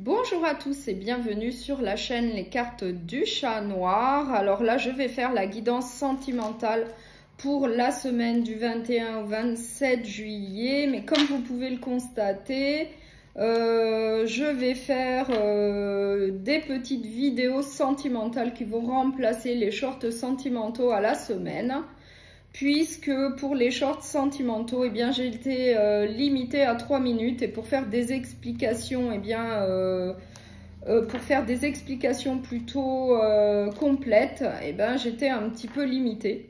Bonjour à tous et bienvenue sur la chaîne Les Cartes du Chat Noir. Alors là, je vais faire la guidance sentimentale pour la semaine du 21 au 27 juillet. Mais comme vous pouvez le constater, je vais faire des petites vidéos sentimentales qui vont remplacer les shorts sentimentaux à la semaine. Puisque pour les shorts sentimentaux, eh bien, j'ai été limitée à 3 minutes et pour faire des explications, eh bien, pour faire des explications plutôt complètes, eh bien, j'étais un petit peu limitée.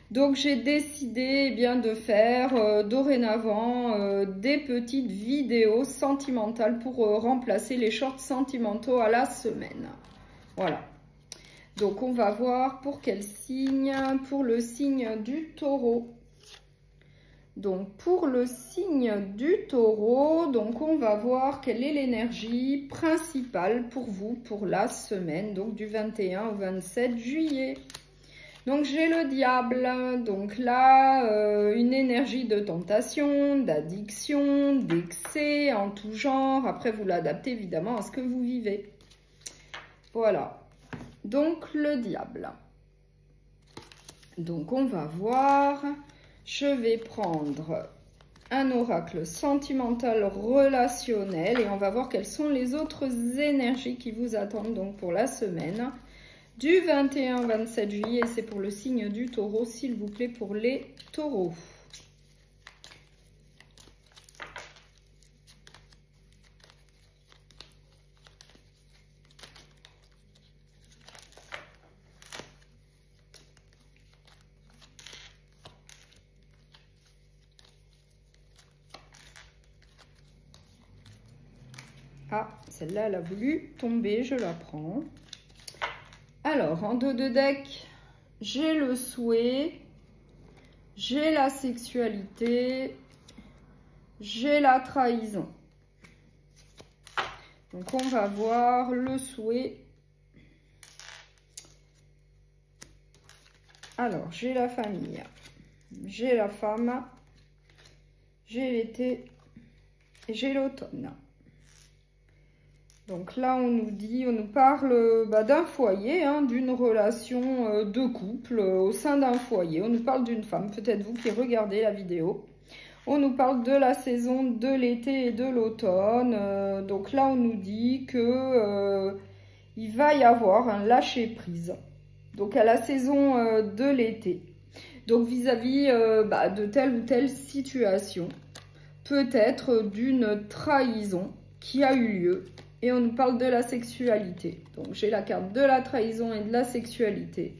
Donc, j'ai décidé eh bien, de faire dorénavant des petites vidéos sentimentales pour remplacer les shorts sentimentaux à la semaine. Voilà. Donc, on va voir pour quel signe, pour le signe du taureau. Donc, pour le signe du taureau, donc on va voir quelle est l'énergie principale pour vous pour la semaine, donc du 21 au 27 juillet. Donc, j'ai le diable. Donc là, une énergie de tentation, d'addiction, d'excès en tout genre. Après, vous l'adaptez évidemment à ce que vous vivez. Voilà. Donc, le diable. Donc, on va voir. Je vais prendre un oracle sentimental relationnel et on va voir quelles sont les autres énergies qui vous attendent donc pour la semaine du 21 au 27 juillet. C'est pour le signe du taureau, s'il vous plaît, pour les taureaux. Ah, celle-là, elle a voulu tomber, je la prends. Alors, en dos de deck, j'ai le souhait, j'ai la sexualité, j'ai la trahison. Donc, on va voir le souhait. Alors, j'ai la famille, j'ai la femme, j'ai l'été et j'ai l'automne. Donc là, on nous dit, on nous parle d'un foyer, hein, d'une relation de couple au sein d'un foyer. On nous parle d'une femme, peut-être vous qui regardez la vidéo. On nous parle de la saison de l'été et de l'automne. Donc là, on nous dit que il va y avoir un lâcher-prise. Donc à la saison de l'été. Donc vis-à-vis de telle ou telle situation. Peut-être d'une trahison qui a eu lieu. Et on nous parle de la sexualité. Donc, j'ai la carte de la trahison et de la sexualité.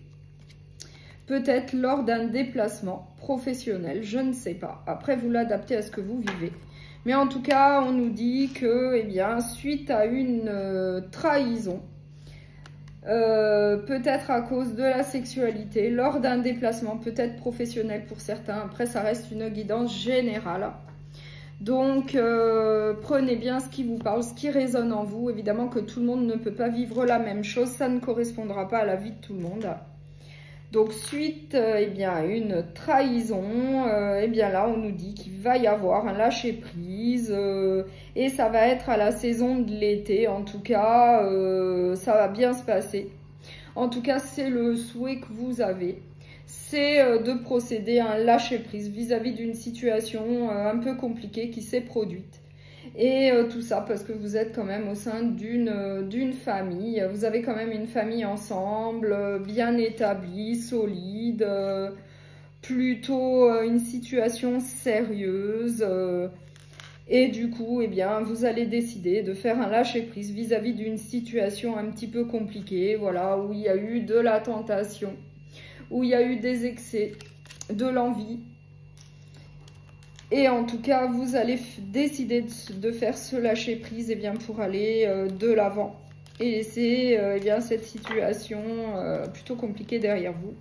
Peut-être lors d'un déplacement professionnel, je ne sais pas. Après, vous l'adaptez à ce que vous vivez. Mais en tout cas, on nous dit que, eh bien, suite à une trahison, peut-être à cause de la sexualité, lors d'un déplacement, peut-être professionnel pour certains. Après, ça reste une guidance générale. Donc, prenez bien ce qui vous parle, ce qui résonne en vous. Évidemment que tout le monde ne peut pas vivre la même chose. Ça ne correspondra pas à la vie de tout le monde. Donc, suite eh bien, à une trahison, eh bien là, on nous dit qu'il va y avoir un lâcher-prise. Et ça va être à la saison de l'été. En tout cas, ça va bien se passer. En tout cas, c'est le souhait que vous avez. C'est de procéder à un lâcher-prise vis-à-vis d'une situation un peu compliquée qui s'est produite. Et tout ça parce que vous êtes quand même au sein d'une famille. Vous avez quand même une famille ensemble, bien établie, solide, plutôt une situation sérieuse. Et du coup, eh bien, vous allez décider de faire un lâcher-prise vis-à-vis d'une situation un petit peu compliquée, voilà, où il y a eu de la tentation, où il y a eu des excès, de l'envie. Et en tout cas, vous allez décider de faire ce lâcher-prise eh bien, pour aller de l'avant et laisser eh bien, cette situation plutôt compliquée derrière vous.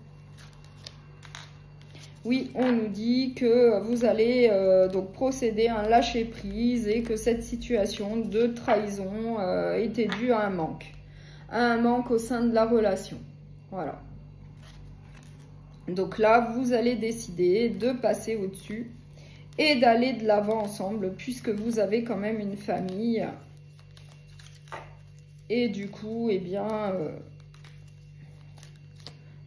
Oui, on nous dit que vous allez donc procéder à un lâcher-prise et que cette situation de trahison était due à un manque au sein de la relation. Voilà. Donc là, vous allez décider de passer au-dessus et d'aller de l'avant ensemble puisque vous avez quand même une famille Et du coup, eh bien,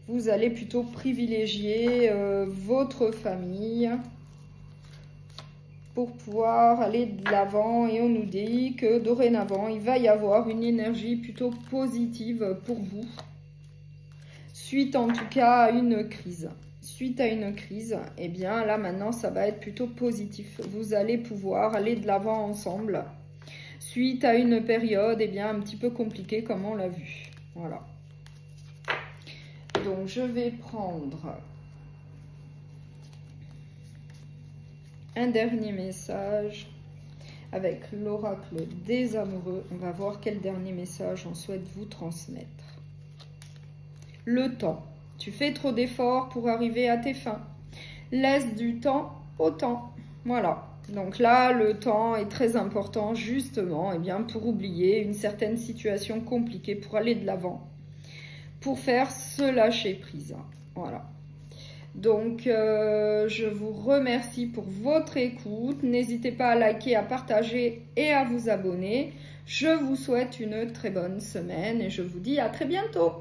vous allez plutôt privilégier votre famille pour pouvoir aller de l'avant. Et on nous dit que dorénavant, il va y avoir une énergie plutôt positive pour vous. Suite en tout cas à une crise. Suite à une crise, eh bien là maintenant, ça va être plutôt positif. Vous allez pouvoir aller de l'avant ensemble. Suite à une période, eh bien un petit peu compliquée comme on l'a vu. Voilà. Donc je vais prendre un dernier message avec l'oracle des amoureux. On va voir quel dernier message on souhaite vous transmettre. Le temps. Tu fais trop d'efforts pour arriver à tes fins. Laisse du temps au temps. Voilà. Donc là, le temps est très important justement eh bien, pour oublier une certaine situation compliquée, pour aller de l'avant, pour faire se lâcher prise. Voilà. Donc, je vous remercie pour votre écoute. N'hésitez pas à liker, à partager et à vous abonner. Je vous souhaite une très bonne semaine et je vous dis à très bientôt.